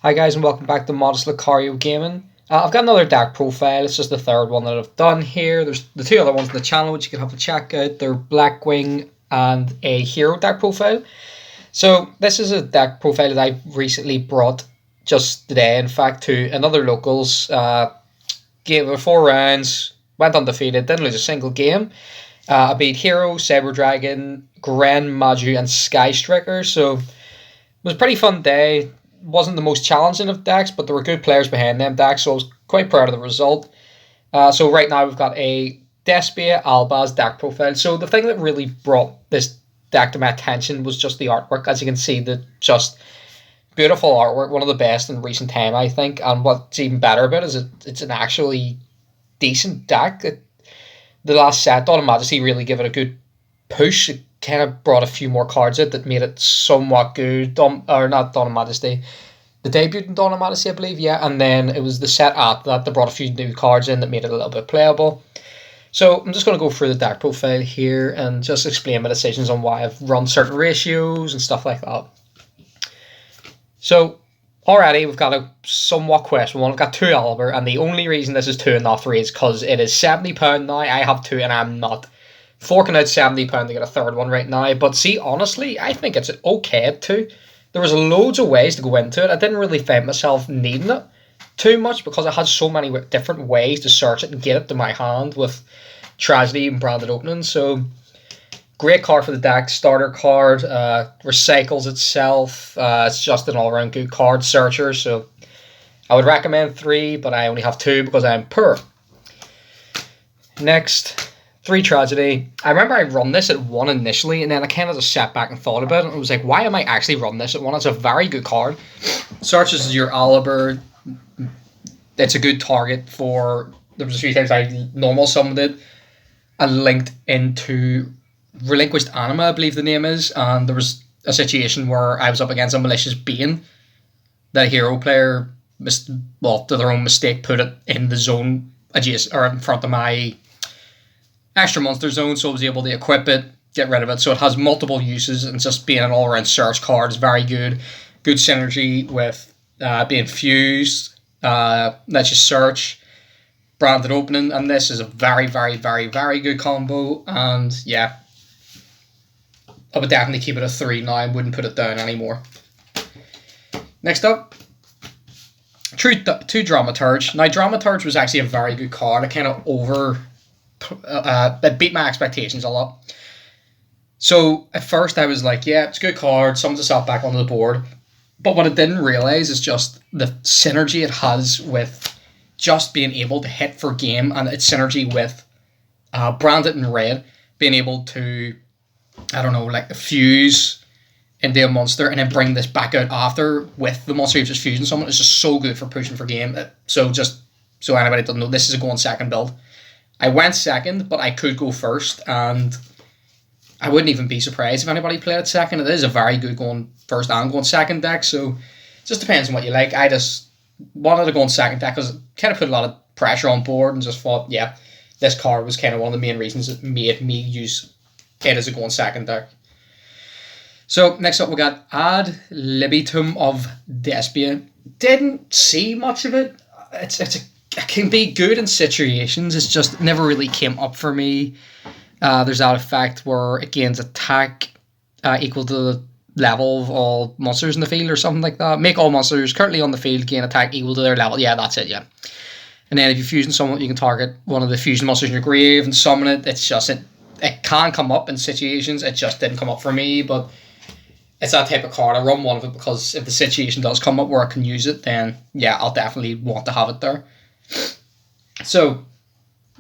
Hi guys and welcome back to Modest Lucario Gaming. I've got another deck profile. It's just the third one that I've done here. There's the two other ones in the channel which you can have a check out. They're Blackwing and a hero deck profile. So this is a deck profile that I recently brought just today, in fact, to another locals. Gave it 4 rounds, went undefeated, didn't lose a single game. I beat Hero, Cyber Dragon, Gren, Maju, and Sky Striker. So it was a pretty fun day. Wasn't the most challenging of decks, but there were good players behind them decks, so I was quite proud of the result. So right now we've got a Despia ALBAZ deck profile. So the thing that really brought this deck to my attention was just the artwork. As you can see, the just beautiful artwork, one of the best in recent time, I think. And what's even better about it is it's an actually decent deck. The last set, Dawn of Majesty, really gave it a good push. It kind of brought a few more cards out that made it somewhat good. Or not Dawn of Majesty, the debut in Dawn of Majesty, I believe, yeah. And then it was the set after that brought a few new cards in that made it a little bit playable. So I'm just going to go through the deck profile here and just explain my decisions on why I've run certain ratios and stuff like that. So already we've got a somewhat questionable one. We've got 2 Albert, and the only reason this is 2 and not 3 is because it is £70 now. I have 2 and I'm not forking out £70 to get a third one right now. But see, honestly, I think it's okay at 2. There was loads of ways to go into it. I didn't really find myself needing it too much because I had so many different ways to search it and get it to my hand with Tragedy and branded openings. So great card for the deck, starter card, recycles itself. It's just an all-around good card searcher. So I would recommend 3, but I only have 2 because I'm poor. Next, 3 Tragedy. I remember I run this at 1 initially, and then I kind of just sat back and thought about it, and I was like, why am I actually running this at 1? It's a very good card. Searches your Oliver. It's a good target for... There was a few times I normal summoned it and linked into Relinquished Anima, I believe the name is, and there was a situation where I was up against a Malicious Bane that a hero player, to their own mistake, put it in the zone adjacent or in front of my extra monster zone, so I was able to equip it, get rid of it. So it has multiple uses, and just being an all-around search card is very good. Good synergy with being fused, lets you search, branded opening, and this is a very, very, very, very good combo. And yeah, I would definitely keep it a 3 now. I wouldn't put it down anymore. Next up, 2 Dramaturge. Now, Dramaturge was actually a very good card. I kind of it beat my expectations a lot. So at first I was like, yeah, it's a good card, summons itself back onto the board. But what I didn't realise is just the synergy it has with just being able to hit for game, and its synergy with branded in red, being able to, I don't know, like fuse into a monster and then bring this back out after with the monster you're just fusing someone is just so good for pushing for game. So just so anybody doesn't know, this is a going second build. I went second, but I could go first, and I wouldn't even be surprised if anybody played it second. It is a very good going first and going second deck, so it just depends on what you like. I just wanted to go on second deck because it kind of put a lot of pressure on board, and just thought, yeah, this card was kind of one of the main reasons that made me use it as a going second deck. So next up we got Ad Libitum of Despia. Didn't see much of it. It can be good in situations. It's just never really came up for me. There's that effect where it gains attack equal to the level of all monsters in the field or something like that. Make all monsters currently on the field gain attack equal to their level. Yeah, that's it, yeah. And then if you fusion someone, you can target one of the fusion monsters in your grave and summon it. It's just, it can come up in situations. It just didn't come up for me, but it's that type of card. I run one of it because if the situation does come up where I can use it, then yeah, I'll definitely want to have it there. So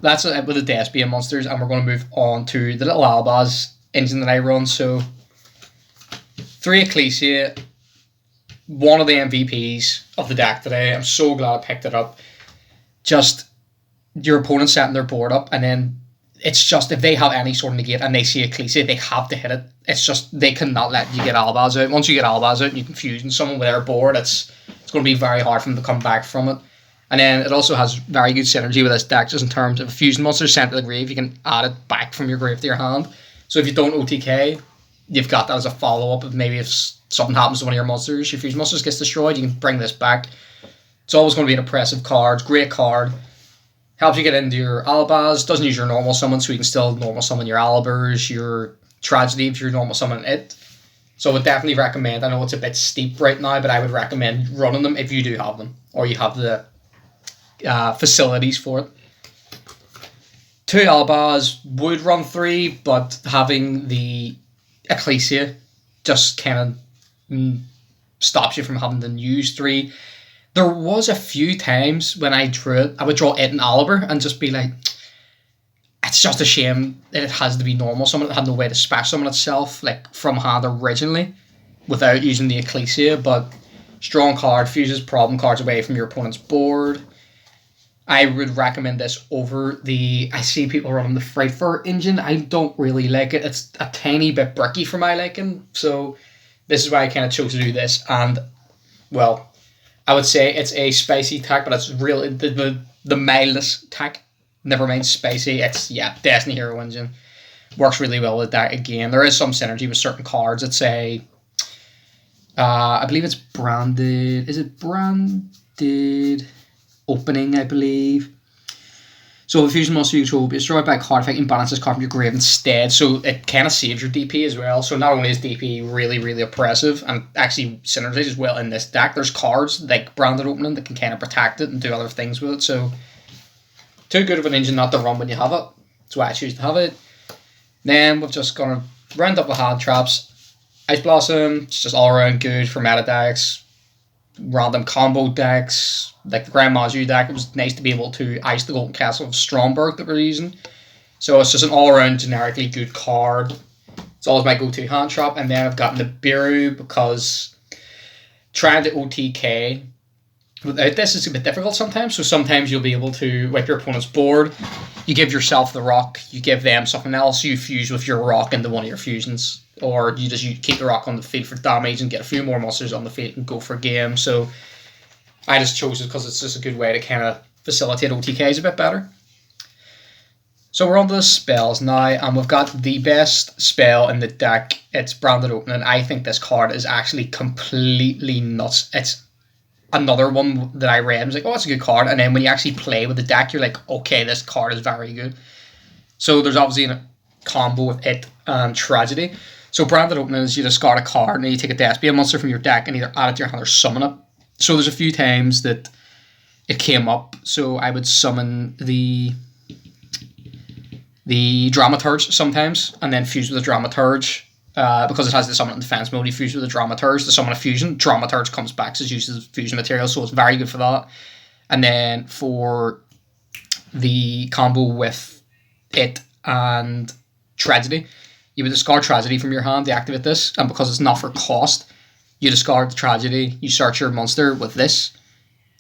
that's it with the Despia monsters, and we're going to move on to the little ALBAZ engine that I run. So 3 Ecclesia, one of the MVPs of the deck today. I'm so glad I picked it up. Just your opponent setting their board up, and then it's just if they have any sort of negate and they see Ecclesia, they have to hit it. It's just they cannot let you get ALBAZ out. Once you get ALBAZ out and you can fuse someone with their board, it's going to be very hard for them to come back from it. And then it also has very good synergy with this deck, just in terms of a fusion monster sent to the grave, you can add it back from your grave to your hand. So if you don't OTK, you've got that as a follow-up. If maybe if something happens to one of your monsters, your fusion monsters gets destroyed, you can bring this back. It's always going to be an impressive card. Great card. Helps you get into your ALBAZ. Doesn't use your normal summon, so you can still normal summon your Albers, your Tragedy if you're normal summoning it. So I would definitely recommend, I know it's a bit steep right now, but I would recommend running them if you do have them, or you have the facilities for it. 2 ALBAZ would run 3, but having the Ecclesia just kind of stops you from having to use 3. There was a few times when I drew it, I would draw it and Aliber and just be like, it's just a shame that it has to be normal summon. It had no way to special summon itself, like from hand originally, without using the Ecclesia. But strong card, fuses problem cards away from your opponent's board. I would recommend this over the... I see people running the Frightfur engine. I don't really like it. It's a tiny bit bricky for my liking. So this is why I kind of chose to do this. And, well, I would say it's a spicy tack, but it's really the mildest tack. Never mind spicy. It's, yeah, Destiny Hero engine. Works really well with that again. There is some synergy with certain cards. It's a... I believe it's branded... Is it branded... Opening, I believe. So the fusion monster you control will be destroyed by a card effect and balance this card from your grave instead. So it kind of saves your DP as well. So not only is DP really, really oppressive and actually synergizes as well in this deck, there's cards like Branded Opening that can kind of protect it and do other things with it. So too good of an engine not to run when you have it. That's why I choose to have it. Then we've just gonna round up the hand traps. Ice Blossom, it's just all around good for meta decks. Random combo decks, like the Grand Mazu deck. It was nice to be able to ice the Golden Castle of Stromberg that we're using. So it's just an all-around generically good card. It's always my go-to hand trap. And then I've got Nibiru because trying to OTK without this is a bit difficult sometimes. So sometimes you'll be able to wipe your opponent's board. You give yourself the rock, you give them something else, you fuse with your rock into one of your fusions. Or you keep the rock on the field for damage and get a few more monsters on the field and go for a game. So I just chose it because it's just a good way to kind of facilitate OTKs a bit better. So we're on to the spells now, and we've got the best spell in the deck. It's Branded Opening. I think this card is actually completely nuts. It's another one that I read. I was like, oh, it's a good card. And then when you actually play with the deck, you're like, okay, this card is very good. So there's obviously a combo with it and Tragedy. So Branded Opening is you discard a card and then you take a Despia monster from your deck and either add it to your hand or summon it. So there's a few times that it came up. So I would summon the Dramaturge sometimes and then fuse with the Dramaturge. Because it has the summon and defense mode, you fuse with the Dramaturge to summon a fusion. Dramaturge comes back, so it uses fusion material, so it's very good for that. And then for the combo with it and Tragedy, you would discard Tragedy from your hand to activate this, and because it's not for cost, you discard the Tragedy, you search your monster with this,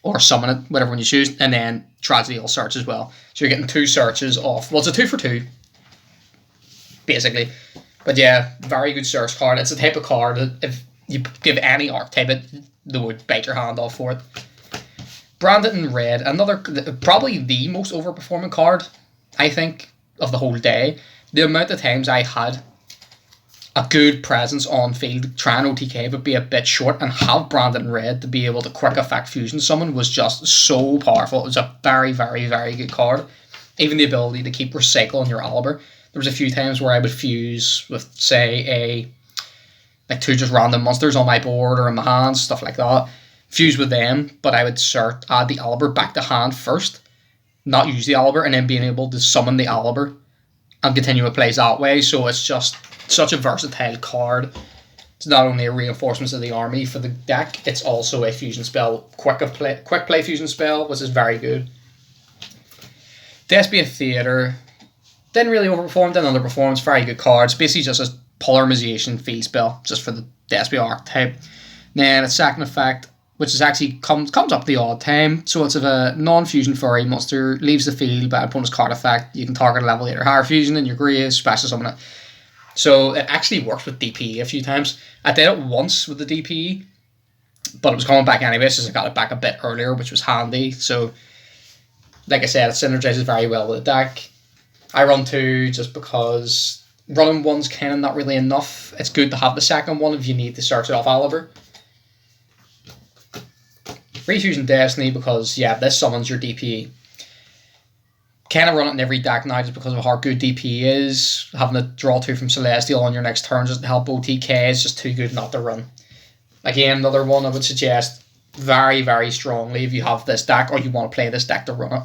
or summon it, whatever one you choose, and then Tragedy will search as well. So you're getting 2 searches off. Well, it's a 2 for 2, basically. But yeah, very good search card. It's a type of card that if you give any archetype it, they would bite your hand off for it. Branded in red, probably the most overperforming card, I think, of the whole day. The amount of times I had a good presence on field, try and OTK, but be a bit short, and have Branded in red to be able to quick effect fusion summon was just so powerful. It was a very, very, very good card. Even the ability to keep recycling your Aliber. There was a few times where I would fuse with, say, like 2 just random monsters on my board or in my hands, stuff like that. Fuse with them, but I would add the Aliber back to hand first, not use the Aliber, and then being able to summon the Aliber and continue to play that way. So it's just such a versatile card. It's not only a reinforcement of the army for the deck, it's also a fusion spell, quick play fusion spell, which is very good. Despia Theatre didn't really overperform, didn't underperform. It's very good cards. Basically just a polarization field spell, just for the Despia archetype. Then its second effect, which is actually comes up the odd time. So it's if a non-fusion furry monster leaves the field by opponent's card effect, you can target a level 8 or higher fusion in your grave, special summon it. So it actually works with DPE a few times. I did it once with the DPE, but it was coming back anyway, so I got it back a bit earlier, which was handy. So, like I said, it synergizes very well with the deck. I run 2 just because running one's kind of not really enough. It's good to have the second one if you need to search it off ALBAZ. Refusing Destiny because, yeah, this summons your DPE. Kind of run it in every deck now just because of how good DPE is. Having to draw 2 from Celestial on your next turn just to help OTK is just too good not to run. Again, another one I would suggest very, very strongly if you have this deck or you want to play this deck to run it.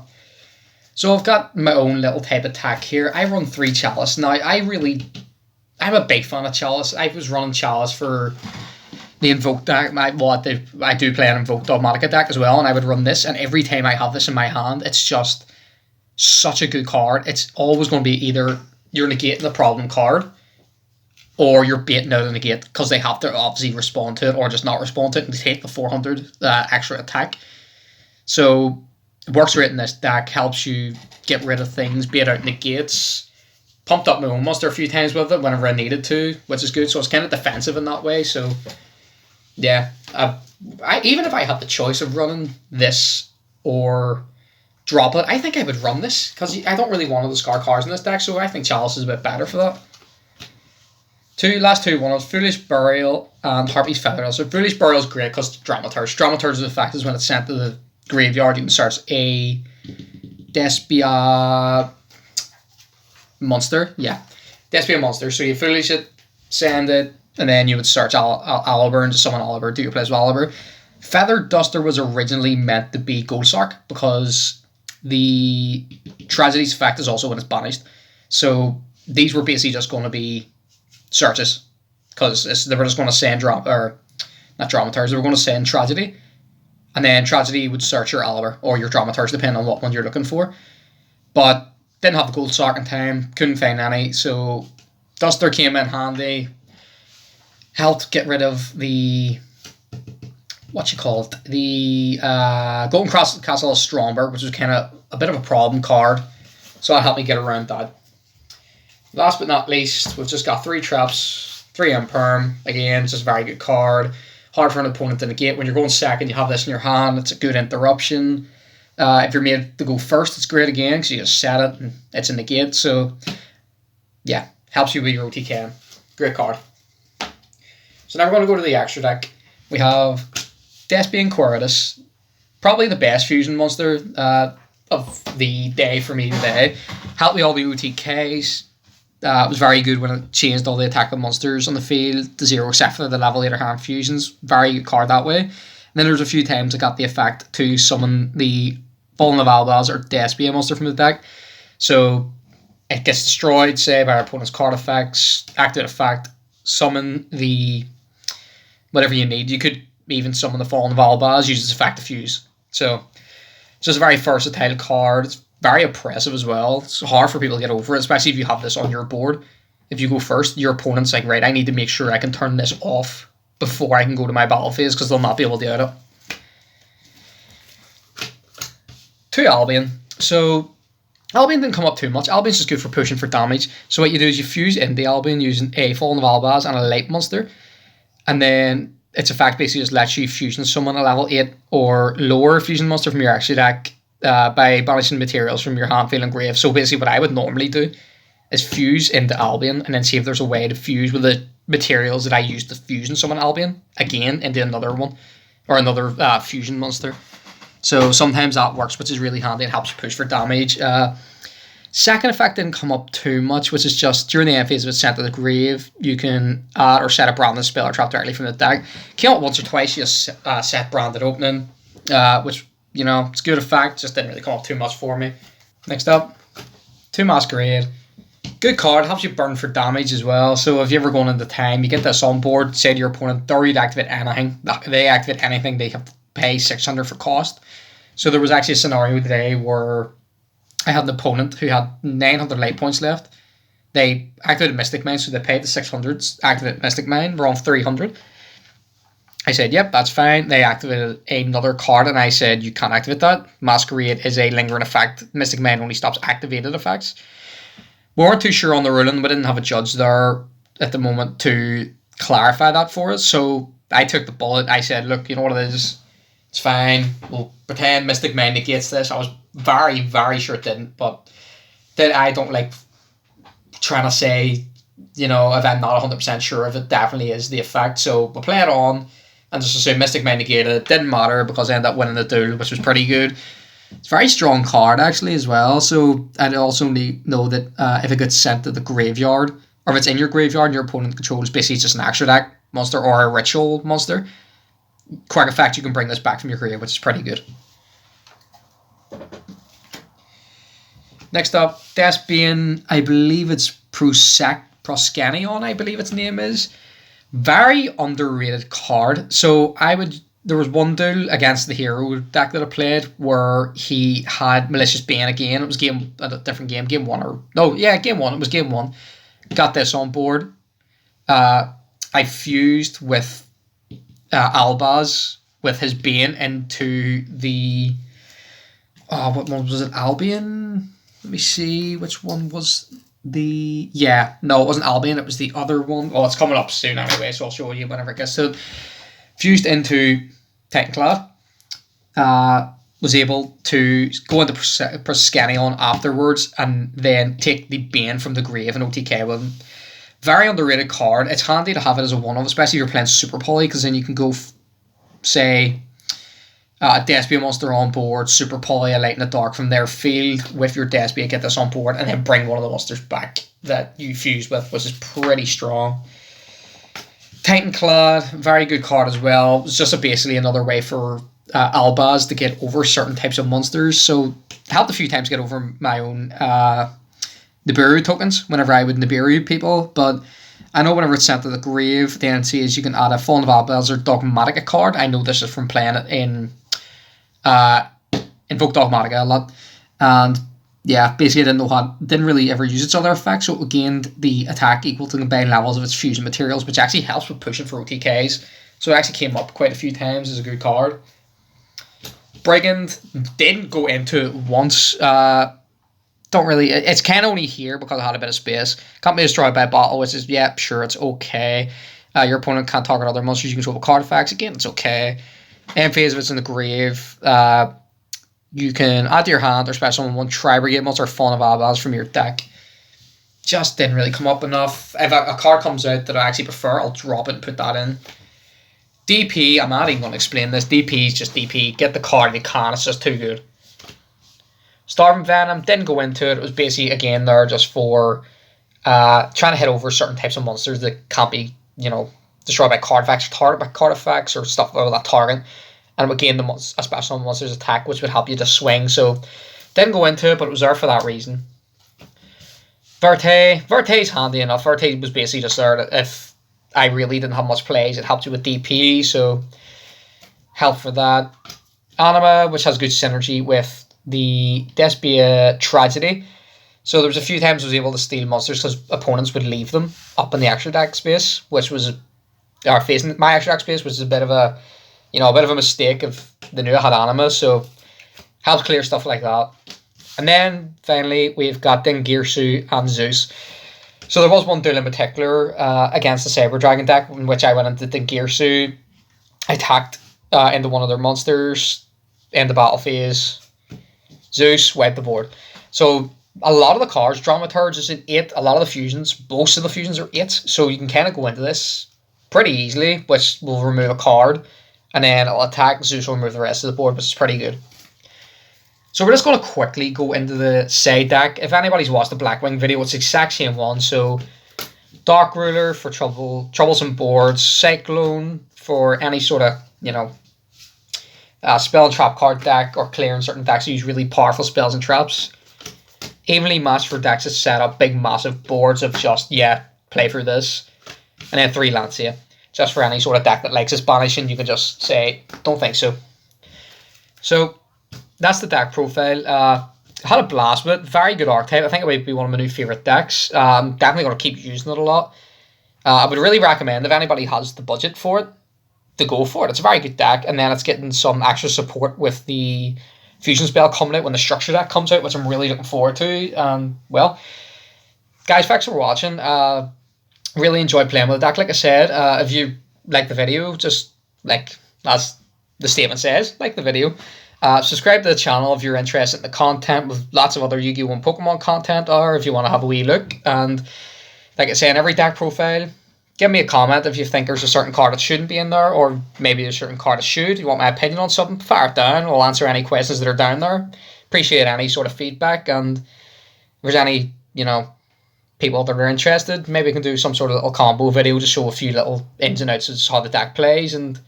So I've got my own little type of deck here. I run 3 Chalice. Now, I'm a big fan of Chalice. I was running Chalice for the Invoke deck. I do play an Invoke Dogmatica deck as well, and I would run this, and every time I have this in my hand, it's just such a good card. It's always going to be either you're negating the problem card or you're baiting out a negate because they have to obviously respond to it or just not respond to it and take the 400 extra attack. So it works right in this deck, helps you get rid of things, bait out negates. Pumped up my own monster a few times with it whenever I needed to, which is good. So it's kind of defensive in that way. So yeah, even if I had the choice of running this or drop it, I think I would run this because I don't really want to discard cards in this deck, so I think Chalice is a bit better for that. Last two ones, Foolish Burial and Harpy's Feather. So Foolish Burial is great because Dramaturge. Dramaturge's effect is when it's sent to the graveyard, you can search a Despia monster. Yeah, Despia monster. So you Foolish it, send it, and then you would search ALBAZ and just summon ALBAZ, do your plays with ALBAZ. Feather Duster was originally meant to be Goldsark because the Tragedy's effect is also when it's banished. So these were basically just going to be searches because they were just going to send not Dramaturge, they were going to send Tragedy, and then Tragedy would search your ALBAZ or your Dramaturge depending on what one you're looking for. But didn't have the Goldsark in time, couldn't find any, so Duster came in handy, helped get rid of the the Golden Castle of Stromberg, which was kind of a bit of a problem card, so that helped me get around that. Last but not least, we've just got 3 traps, 3 Imperm. Again, it's just a very good card. Hard for an opponent to negate. When you're going second, you have this in your hand. It's a good interruption. If you're made to go first, it's great again because you just set it and it's a negate. So, yeah, helps you with your OTK. Great card. So now we're going to go to the extra deck. We have Despia and Quiritus, probably the best fusion monster of the day for me today. Helped me all the OTKs. It was very good when it changed all the attack of monsters on the field to 0 except for the level 8 hand fusions. Very good card that way. And then there's a few times I got the effect to summon the Fallen of ALBAZ or Despia monster from the deck. So it gets destroyed, say, by our opponent's card effects, active effect, summon the whatever you need. You could even summon the Fallen of ALBAZ, use its effect to fuse. So it's just a very versatile card. It's very oppressive as well. It's hard for people to get over it, especially if you have this on your board. If you go first, your opponent's like, right, I need to make sure I can turn this off before I can go to my battle phase because they'll not be able to do it. To Albion. So Albion didn't come up too much. Albion's just good for pushing for damage. So what you do is you fuse into Albion using a Fallen of ALBAZ and a light monster. And then its effect basically just lets you fusion summon a level 8 or lower fusion monster from your extra deck by banishing materials from your hand, field, and grave. So basically what I would normally do is fuse into Albion and then see if there's a way to fuse with the materials that I used to fusion summon Albion again into another one or another fusion monster. So sometimes that works, which is really handy. It helps you push for damage. Second effect didn't come up too much, which is just during the end phase of it's sent to the grave, you can add or set a branded spell or trap directly from the deck. Came up once or twice, you just set branded opening, which, you know, it's good effect, just didn't really come up too much for me. Next up, 2 Masquerade. Good card, helps you burn for damage as well. So if you're ever going into time, you get this on board, say to your opponent, dare you to activate anything. If they activate anything, they have to pay 600 for cost. So there was actually a scenario today where I had an opponent who had 900 light points left. They activated Mystic Mine, so they paid the 600, activated Mystic Mine, we're on 300. I said, yep, that's fine. They activated another card, and I said, you can't activate that. Masquerade is a lingering effect. Mystic Mine only stops activated effects. We weren't too sure on the ruling. We didn't have a judge there at the moment to clarify that for us. So I took the bullet. I said, look, you know what it is? It's fine. We'll pretend Mystic Mine negates this. I was very, very sure it didn't, but that I don't like trying to say if I'm not 100% sure if it definitely is the effect. So we'll play it on and just assume Mystic Mind negated. It didn't matter because I ended up winning the duel, which was pretty good. It's a very strong card actually as well. So I'd also know that if it gets sent to the graveyard, or if it's in your graveyard and your opponent controls basically just an extra deck monster or a ritual monster, quick effect, you can bring this back from your grave, which is pretty good. Next up, Despian, I believe it's Proscanion, I believe its name is. Very underrated card. So there was one duel against the hero deck that I played where he had Malicious Bane again. It was a different game, game one. It was game one. Got this on board. I fused with ALBAZ with his Bane into the... what one was it? Albion? Let me see, which one was the... Yeah, no, it wasn't Albion, it was the other one. Oh, it's coming up soon anyway, so I'll show you whenever it gets to... Fused into Titanclad. Was able to go into Proscanion afterwards and then take the Bane from the grave and OTK with him. Very underrated card. It's handy to have it as a one-off, especially if you're playing Super Poly, because then you can go, say... a Despia monster on board, Super Poly, a Light in the Dark from their field with your Despia, get this on board, and then bring one of the monsters back that you fused with, which is pretty strong. Titanclad, very good card as well. It's just basically another way for ALBAZ to get over certain types of monsters. So, helped a few times get over my own Nibiru tokens whenever I would Nibiru people, but I know whenever it's sent to the grave, the NC is you can add a Fallen of ALBAZ or Dogmatica card. I know this is from playing it in Invoke Dogmatica a lot, and yeah, basically I didn't really ever use its other effects, so it gained the attack equal to the combined levels of its fusion materials, which actually helps with pushing for OTKs. So it actually came up quite a few times as a good card. Brigand didn't go into it once. Don't really. It's kind of only here because I had a bit of space. Can't be destroyed by a bottle, which is sure, it's okay. Your opponent can't target other monsters you control with card effects. Again, it's okay. In phase if it's in the grave, you can add to your hand or special summon one Tri-Brigade monster or Fawn of ALBAZ from your deck. Just didn't really come up enough. If a card comes out that I actually prefer, I'll drop it and put that in. DP, I'm not even going to explain this. DP is just DP. Get the card if you can. It's just too good. Starving Venom, didn't go into it. It was basically, again, there just for trying to hit over certain types of monsters that can't be, destroyed by card effects, target by card effects, or stuff like that target. And it would gain a special monster's attack, which would help you to swing. So, didn't go into it, but it was there for that reason. Verte's handy enough. Verte was basically just there that if I really didn't have much plays, it helped you with DP, so help for that. Anima, which has good synergy with the Despia Tragedy. So there was a few times I was able to steal monsters because opponents would leave them up in the extra deck space, which was facing my extra deck space, which is a bit of a mistake if they knew I had Anima, so helps clear stuff like that. And then finally we've got Dingirsu and Zeus. So there was one duel in particular against the Cyber Dragon deck in which I went into Dingirsu. I attacked into one of their monsters in the battle phase. Zeus wiped the board. So a lot of the cards, Dramaturge is an 8. A lot of the fusions, most of the fusions are 8. So you can kind of go into this pretty easily, which will remove a card. And then it'll attack, Zeus will remove the rest of the board, which is pretty good. So we're just going to quickly go into the side deck. If anybody's watched the Blackwing video, it's the exact same one. So Dark Ruler for troublesome boards, Cyclone for any sort of, spell and trap card deck or clearing certain decks that use really powerful spells and traps. Evenly matched for decks that set up big massive boards of just, play for this. And then 3 Lancia. Just for any sort of deck that likes its banishing, you can just say, don't think so. So that's the deck profile. I had a blast with it. Very good archetype. I think it might be one of my new favourite decks. I'm definitely going to keep using it a lot. I would really recommend if anybody has the budget for it, to go for it. It's a very good deck, and then it's getting some extra support with the fusion spell coming out when the structure deck comes out, which I'm really looking forward to. Well, guys, thanks for watching. Really enjoyed playing with the deck. Like I said, if you like the video, just as the statement says, like the video. Subscribe to the channel if you're interested in the content with lots of other Yu-Gi-Oh! And Pokemon content, or if you want to have a wee look. And like I say, in every deck profile, give me a comment if you think there's a certain card that shouldn't be in there, or maybe a certain card that should. You want my opinion on something, fire it down. We'll answer any questions that are down there. Appreciate any sort of feedback, and if there's any, people that are interested, maybe we can do some sort of little combo video to show a few little ins and outs of how the deck plays. And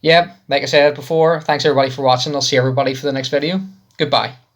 yeah, like I said before, thanks everybody for watching. I'll see everybody for the next video. Goodbye.